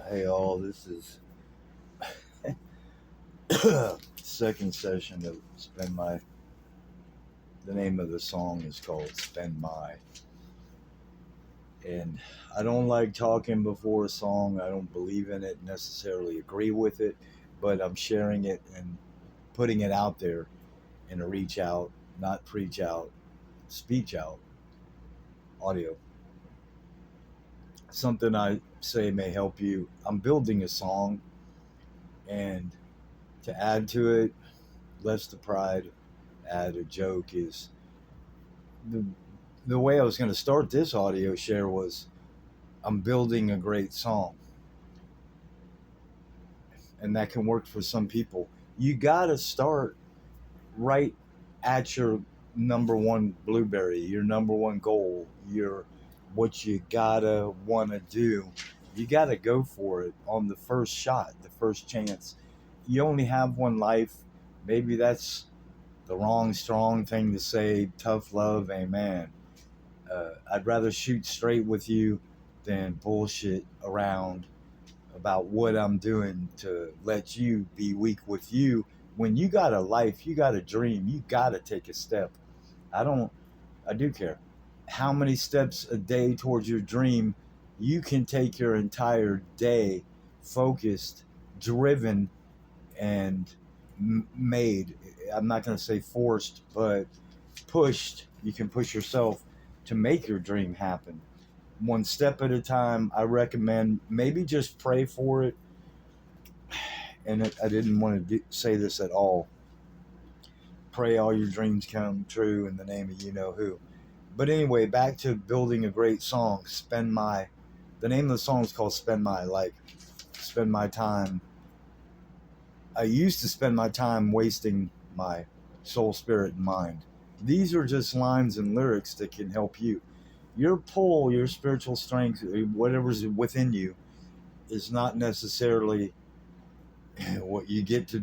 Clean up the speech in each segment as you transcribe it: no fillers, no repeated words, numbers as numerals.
Hey all, this is second session of Spend My. The name of the song is called Spend My. And I don't like talking before a song. I don't believe in it, necessarily agree with it, but I'm sharing it and putting it out there in a reach out, not preach out, speech out, audio. Something I say may help you. I'm building a song, and to add to it, less the pride, add a joke is the the way I was going to start this audio share was I'm building a great song, and that can work for some people. You got to start right at your number one blueberry, your number one goal, your what you gotta want to do. You got to go for it on the first shot, the first chance. You only have one life. Maybe that's the wrong, strong thing to say. Tough love, amen. I'd rather shoot straight with you than bullshit around about what I'm doing to let you be weak with you. When you got a life, you got a dream, you got to take a step. I don't, I do care. How many steps a day towards your dream you can take your entire day focused, driven, and made. I'm not going to say forced, but pushed. You can push yourself to make your dream happen. One step at a time. I recommend maybe just pray for it. And I didn't want to say this at all. Pray all your dreams come true in the name of you know who. But anyway, back to building a great song. Spend my. The name of the song is called Spend My. Like, spend my time. I used to spend my time wasting my soul, spirit, and mind. These are just lines and lyrics that can help you. Your pull, your spiritual strength, whatever's within you, is not necessarily what you get to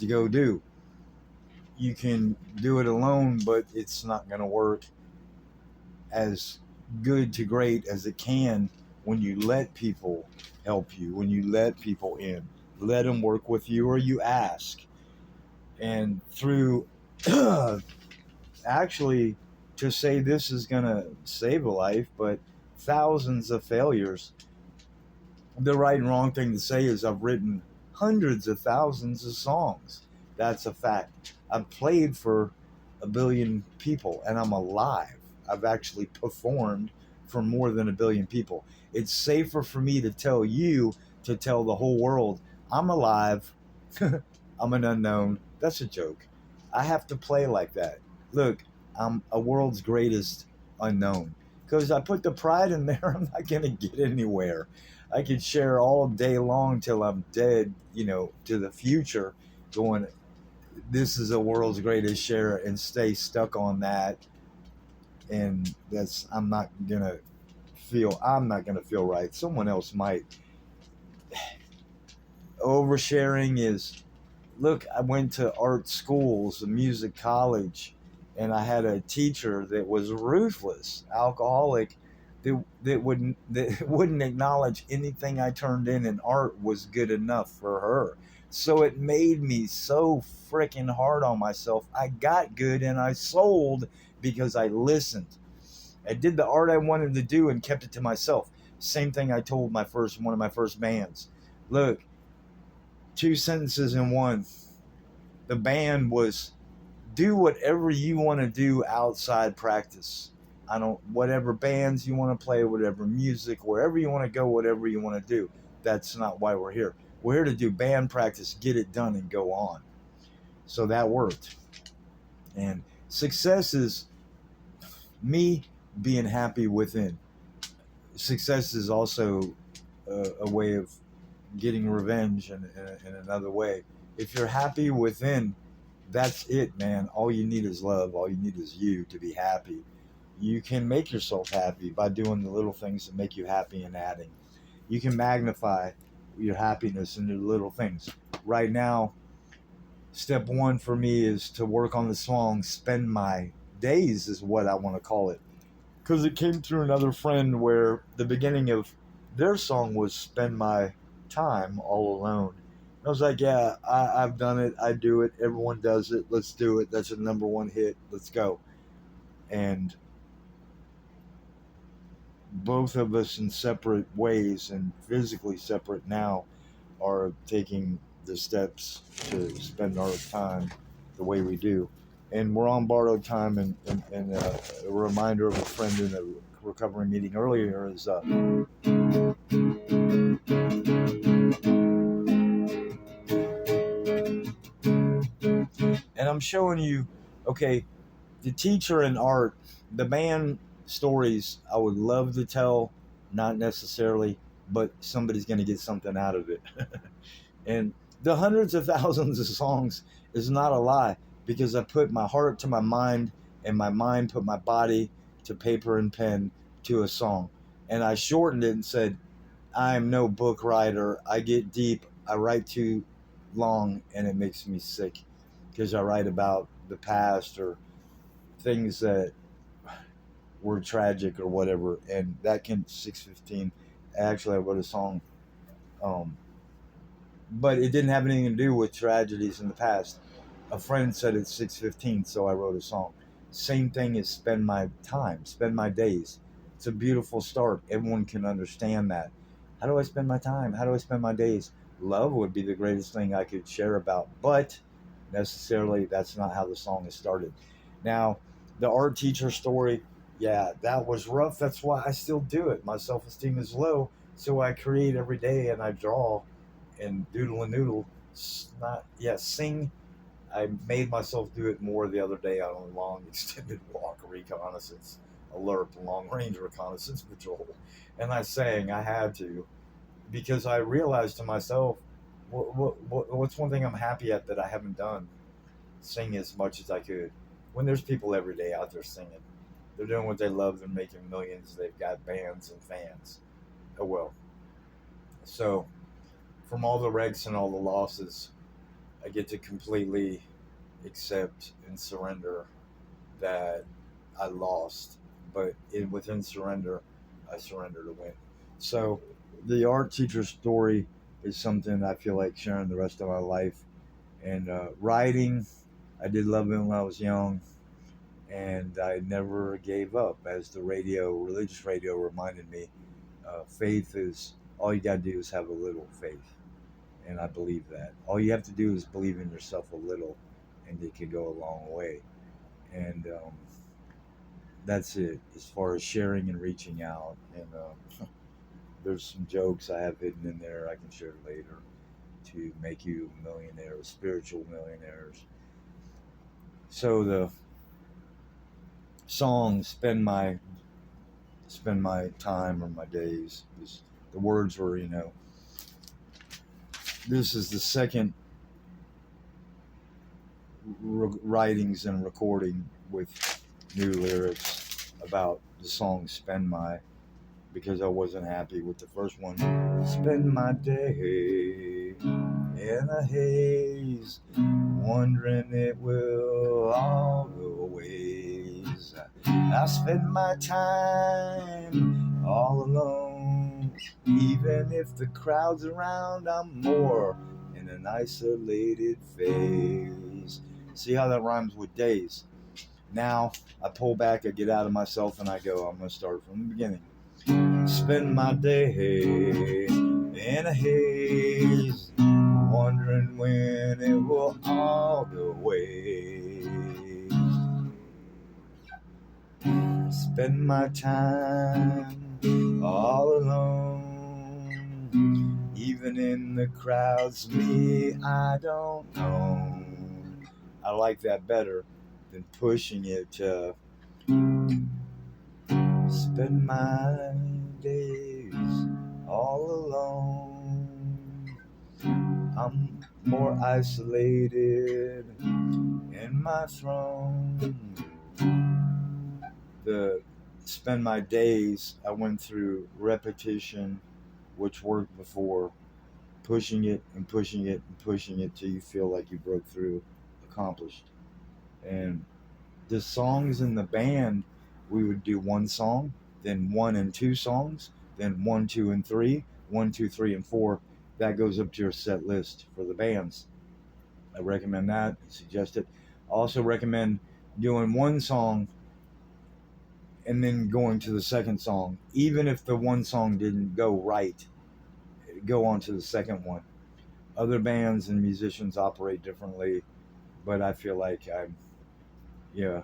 go do. You can do it alone, but it's not going to work as good to great as it can when you let people help you, when you let people in, let them work with you, or you ask. And through actually, to say this is going to save a life, but thousands of failures. The right and wrong thing to say is I've written hundreds of thousands of songs. That's a fact. I've played for a billion people and I'm alive. I've actually performed for more than a billion people. It's safer for me to tell you, to tell the whole world, I'm alive. I'm an unknown. That's a joke. I have to play like that. Look, I'm a world's greatest unknown. Because I put the pride in there, I'm not going to get anywhere. I could share all day long till I'm dead, to the future, going, this is a world's greatest share, and stay stuck on that. And I'm not gonna feel right. Someone else might. Oversharing is, look, I went to art schools, a music college, and I had a teacher that was ruthless, alcoholic, that wouldn't acknowledge anything I turned in art was good enough for her. So it made me so freaking hard on myself. I got good and I sold because I listened. I did the art I wanted to do and kept it to myself. Same thing I told one of my first bands. Look, two sentences in one. The band was, do whatever you want to do outside practice. Whatever bands you want to play, whatever music, wherever you want to go, whatever you want to do. That's not why we're here. We're here to do band practice, get it done, and go on. So that worked. And success is me being happy within. Success is also a way of getting revenge in another way. If you're happy within, that's it, man. All you need is love. All you need is you to be happy. You can make yourself happy by doing the little things that make you happy and adding. You can magnify your happiness in the little things. Right now, step one for me is to work on the song Spend My Days, is what I want to call it. Because it came through another friend where the beginning of their song was "Spend My Time All Alone." I was like, yeah, I've done it. I do it. Everyone does it. Let's do it. That's a number one hit. Let's go. And both of us in separate ways and physically separate now are taking the steps to spend our time the way we do. And we're on borrowed time. And a reminder of a friend in a recovery meeting earlier is and I'm showing you, okay, the teacher in art, the band stories I would love to tell, not necessarily, but somebody's going to get something out of it. And the hundreds of thousands of songs is not a lie because I put my heart to my mind and my mind put my body to paper and pen to a song. And I shortened it and said, I am no book writer. I get deep. I write too long and it makes me sick because I write about the past or things that were tragic or whatever. And that can 6:15. Actually, I wrote a song, um, but it didn't have anything to do with tragedies in the past. A friend said it's 6:15, so I wrote a song. Same thing as spend my time, spend my days. It's a beautiful start. Everyone can understand that. How do I spend my time? How do I spend my days? Love would be the greatest thing I could share about, but necessarily that's not how the song is started. Now, the art teacher story, yeah, that was rough. That's why I still do it. My self esteem is low, so I create every day and I draw and doodle and noodle. Not yeah, sing. I made myself do it more the other day on a long extended walk reconnaissance alert, long range reconnaissance patrol, and I sang. I had to because I realized to myself, what's one thing I'm happy at that I haven't done? Sing as much as I could. When there's people every day out there singing, they're doing what they love. They're making millions. They've got bands and fans. Oh well. So from all the wrecks and all the losses, I get to completely accept and surrender that I lost, but within surrender, I surrender to win. So the art teacher story is something I feel like sharing the rest of my life. And writing, I did love it when I was young, and I never gave up. As the radio, religious radio, reminded me, faith is all you got to do is have a little faith. And I believe that. All you have to do is believe in yourself a little, and it can go a long way. And that's it as far as sharing and reaching out. And there's some jokes I have hidden in there I can share later to make you millionaires, spiritual millionaires. So the song spend my time or my days. The words were, this is the second writings and recording with new lyrics about the song "Spend My," because I wasn't happy with the first one. Spend my day in a haze, wondering it will all go ways. I spend my time all alone, even if the crowd's around, I'm more in an isolated phase. See how that rhymes with days? Now I pull back, I get out of myself, and I go, I'm going to start from the beginning. Spend my day in a haze, wondering when it will all go away. Spend my time all alone, even in the crowds, me I don't know. I like that better than pushing it to spend my days all alone. I'm more isolated in my throne. The spend my days, I went through repetition, which worked before, pushing it and pushing it and pushing it till you feel like you broke through, accomplished. And the songs in the band, we would do one song, then one and two songs, Then 1, 2, and 3, 1, 2, 3, and 4. That goes up to your set list for the bands. I recommend that. Suggest it. I also recommend doing one song and then going to the second song. Even if the one song didn't go right, go on to the second one. Other bands and musicians operate differently, but I feel like yeah,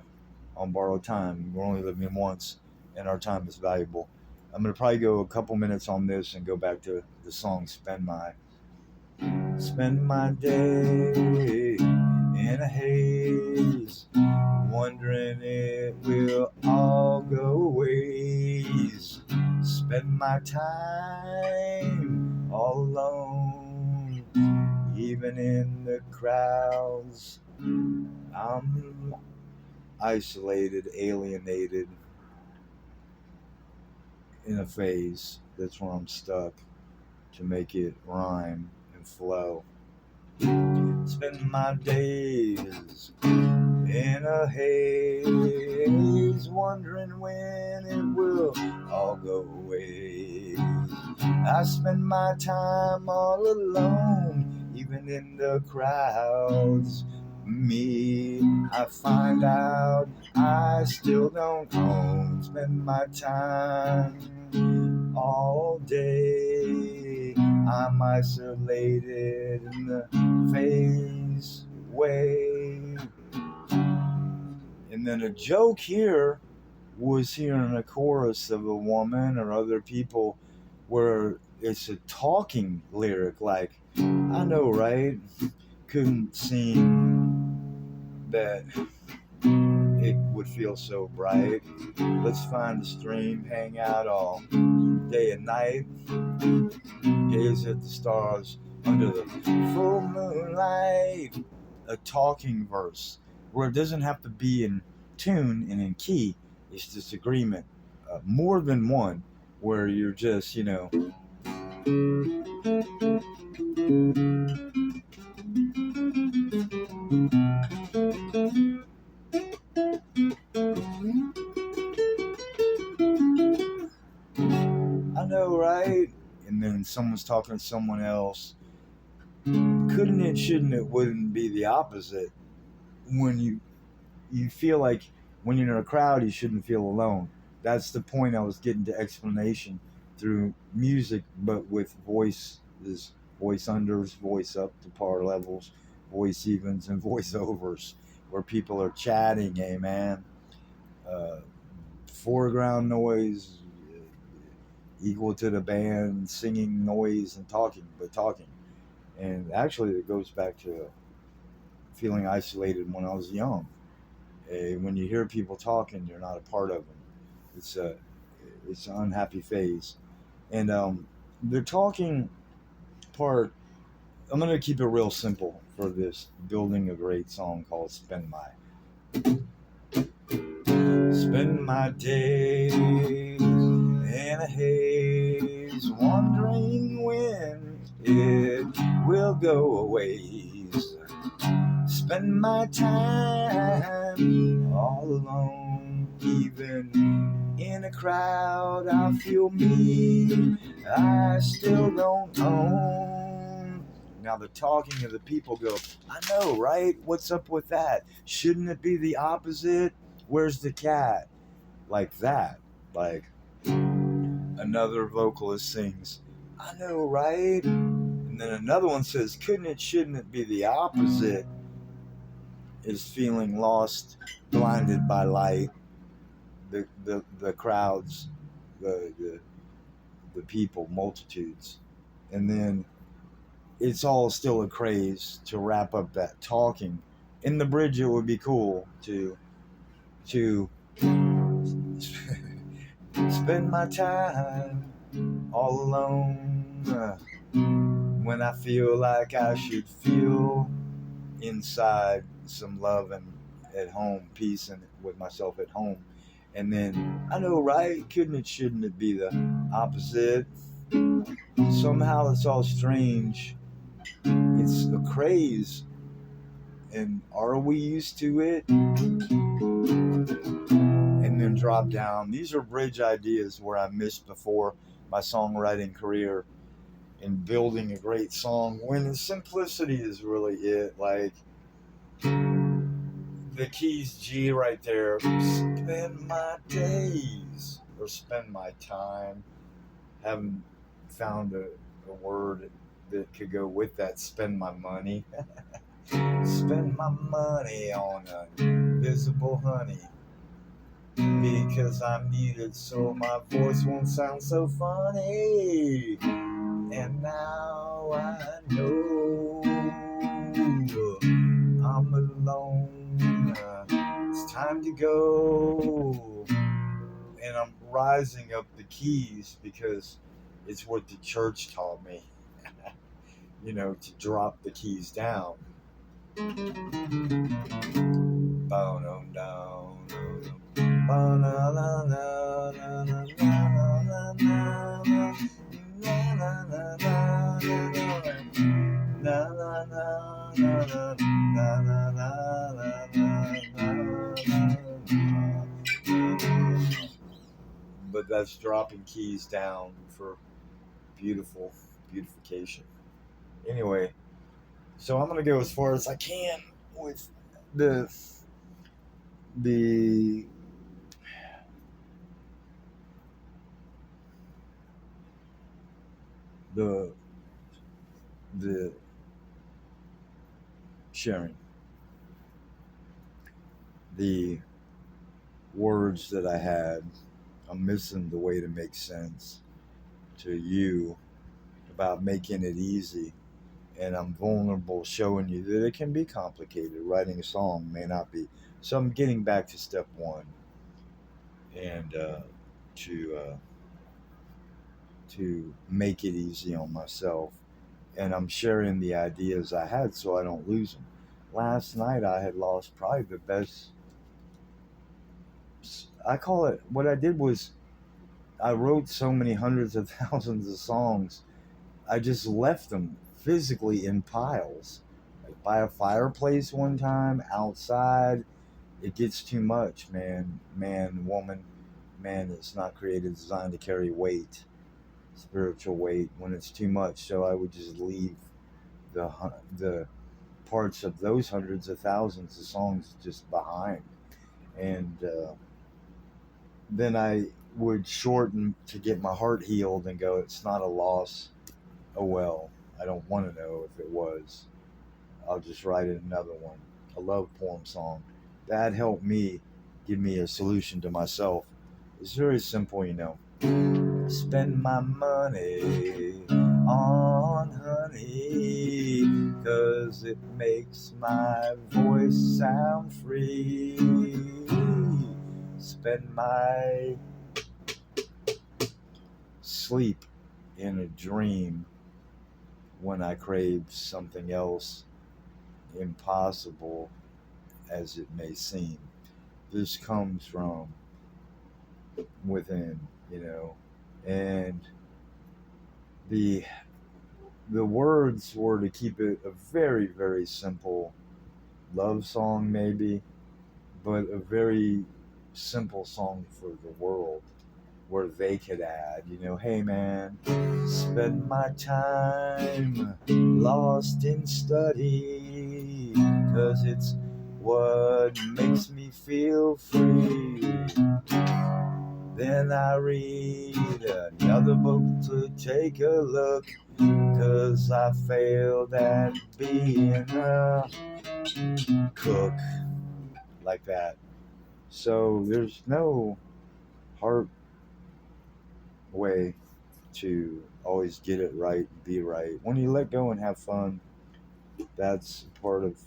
on borrowed time. We're only living once, and our time is valuable. I'm gonna probably go a couple minutes on this and go back to the song Spend my day in a haze, wondering it will all go ways. Spend my time all alone, even in the crowds. I'm isolated, alienated, in a phase. That's where I'm stuck to make it rhyme and flow. Spend my days in a haze, wondering when it will all go away. I spend my time all alone, even in the crowds. Me, I find out I still don't own. Spend my time all day. I'm isolated in the phase way. And then a joke here was hearing a chorus of a woman or other people where it's a talking lyric like, I know, right? Couldn't seem that it would feel so bright. Let's find a stream, hang out all day and night, gaze at the stars under the full moonlight. A talking verse where it doesn't have to be in tune and in key. It's disagreement, more than one, where you're just, I know, right? And then someone's talking to someone else. Couldn't it, shouldn't it, wouldn't be the opposite. When you feel like when you're in a crowd, you shouldn't feel alone. That's the point I was getting to explanation through music, but with voices, voice unders, voice up to par levels, voice evens, and voice overs, where people are chatting, hey man. Foreground noise equal to the band singing noise and talking, but talking. And actually, it goes back to feeling isolated when I was young. When you hear people talking, you're not a part of them. It's a it's an unhappy phase, and the talking part. I'm gonna keep it real simple for this building a great song called Spend my days in a haze, wondering when it will go away. Spend my time all alone, even in a crowd. I feel me, I still don't own. Now the talking of the people go, I know, right? What's up with that? Shouldn't it be the opposite? Where's the cat? Like that. Like another vocalist sings, I know, right? And then another one says, shouldn't it be the opposite? Is feeling lost, blinded by light, the crowds, the people, multitudes. And then it's all still a craze to wrap up that talking. In the bridge, it would be cool to spend my time all alone when I feel like I should feel inside some love and at home, peace and with myself at home. And then I know, right? Shouldn't it be the opposite? Somehow it's all strange. It's a craze. And are we used to it? And then and drop down. These are bridge ideas where I missed before my songwriting career in building a great song when the simplicity is really it. Like the keys G right there. Spend my days or spend my time. Haven't found a word that could go with that. Spend my money. Spend my money on invisible honey because I'm needed so my voice won't sound so funny. And now I know I'm alone. It's time to go. And I'm rising up the keys because it's what the church taught me. To drop the keys down. Boom, down. But that's dropping keys down for beautification. Anyway, so I'm gonna go as far as I can with the sharing the words that I had. I'm missing the way to make sense to you about making it easy, and I'm vulnerable showing you that it can be complicated. Writing a song may not be. So I'm getting back to step one, and to make it easy on myself, and I'm sharing the ideas I had so I don't lose them. Last night I had lost probably the best. I call it. What I did was I wrote so many hundreds of thousands of songs. I just left them physically in piles, like by a fireplace one time, outside. It gets too much, man. Man, woman, man is not created, designed to carry weight, spiritual weight, when it's too much. So I would just leave the parts of those hundreds of thousands of songs just behind, and then I would shorten to get my heart healed and go, it's not a loss. Oh well, I don't want to know if it was. I'll just write another one, a love poem song. That helped me give me a solution to myself. It's very simple, Spend my money on honey, 'cause it makes my voice sound free. Spend my sleep in a dream when I crave something else, impossible as it may seem. This comes from within, and the words were to keep it a very, very simple love song, maybe, but a very simple song for the world, where they could add, hey man, spend my time lost in study, 'cause it's what makes me feel free. Then I read another book to take a look, 'cause I failed at being a cook. Like that. So there's no hard way to always get it right, be right. When you let go and have fun, that's part of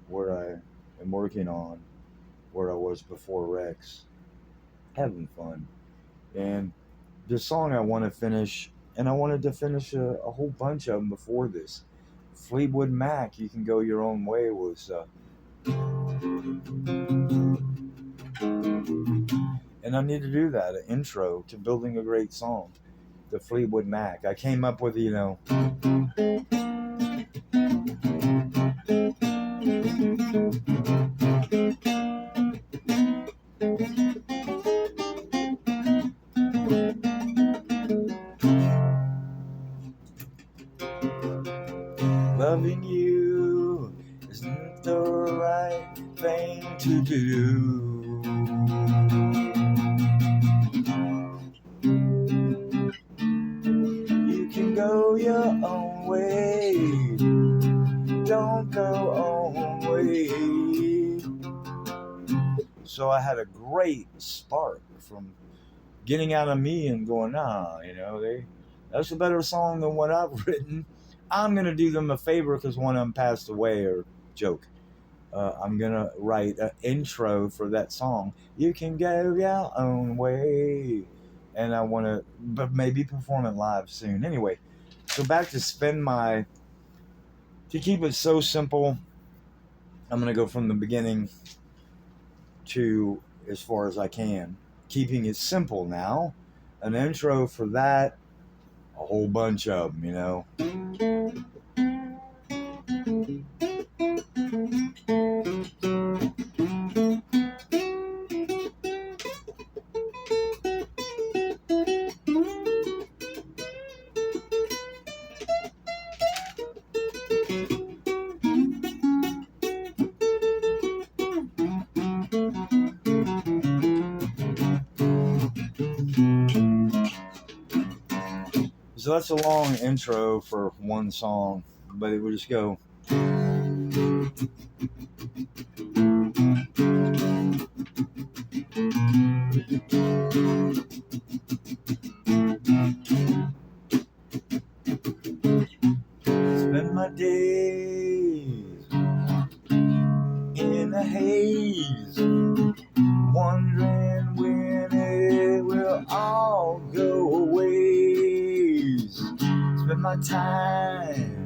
where I am working on, where I was before Rex, having fun. And the song I want to finish, and I wanted to finish a whole bunch of them before this. Fleetwood Mac, You Can Go Your Own Way, was and I need to do that, an intro to building a great song. The Fleetwood Mac. I came up with, loving you isn't the right thing to do. You can go your own way, don't go own way. So I had a great spark from getting out of me and going, nah, that's a better song than what I've written. I'm going to do them a favor because one of them passed away, or joke. I'm going to write an intro for that song. You can go your own way. And I want to, but maybe perform it live soon. Anyway, so back to to keep it so simple, I'm going to go from the beginning to as far as I can. Keeping it simple now. An intro for that, a whole bunch of them, So that's a long intro for one song, but it would just go. Spend my days in a haze, wondering when it will all go away. Spend my time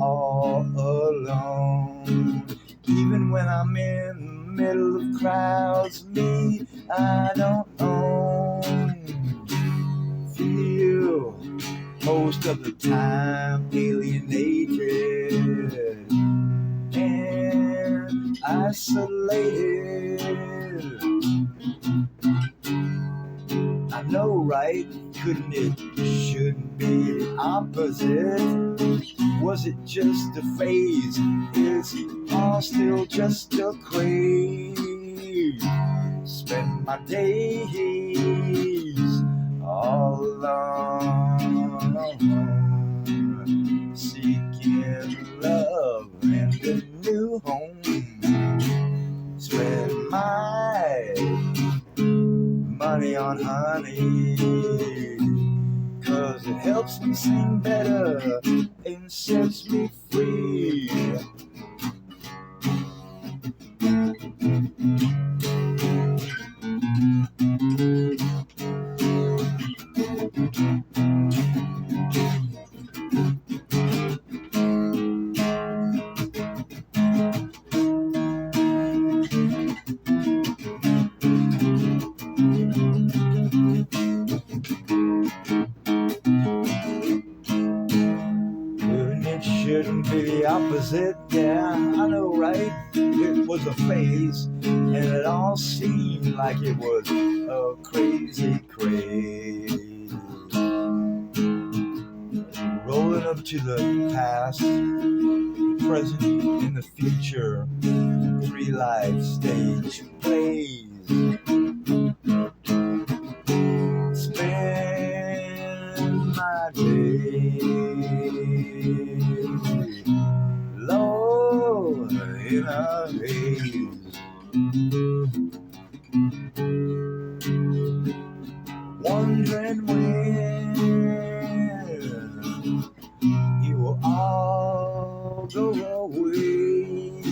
all alone, even when I'm in the middle of crowds. Me, I don't own. Feel most of the time alienated and isolated. I know, right? Couldn't it? Shouldn't be the opposite. Was it just a phase? Is all still just a craze? Spend my days all alone, seeking love and a new home. Spend my money on honey, 'cause it helps me sing better and sets me free. Shouldn't be the opposite, yeah, I know, right? It was a phase, and it all seemed like it was a crazy craze. Rolling up to the past, the present, and the future, 3 live stage plays. Spend my days low in a haze, wondering when you will all go away.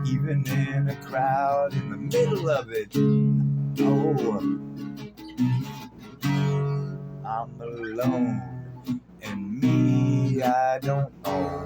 Even in a crowd, in the middle of it, oh, I'm alone, and me, I don't own.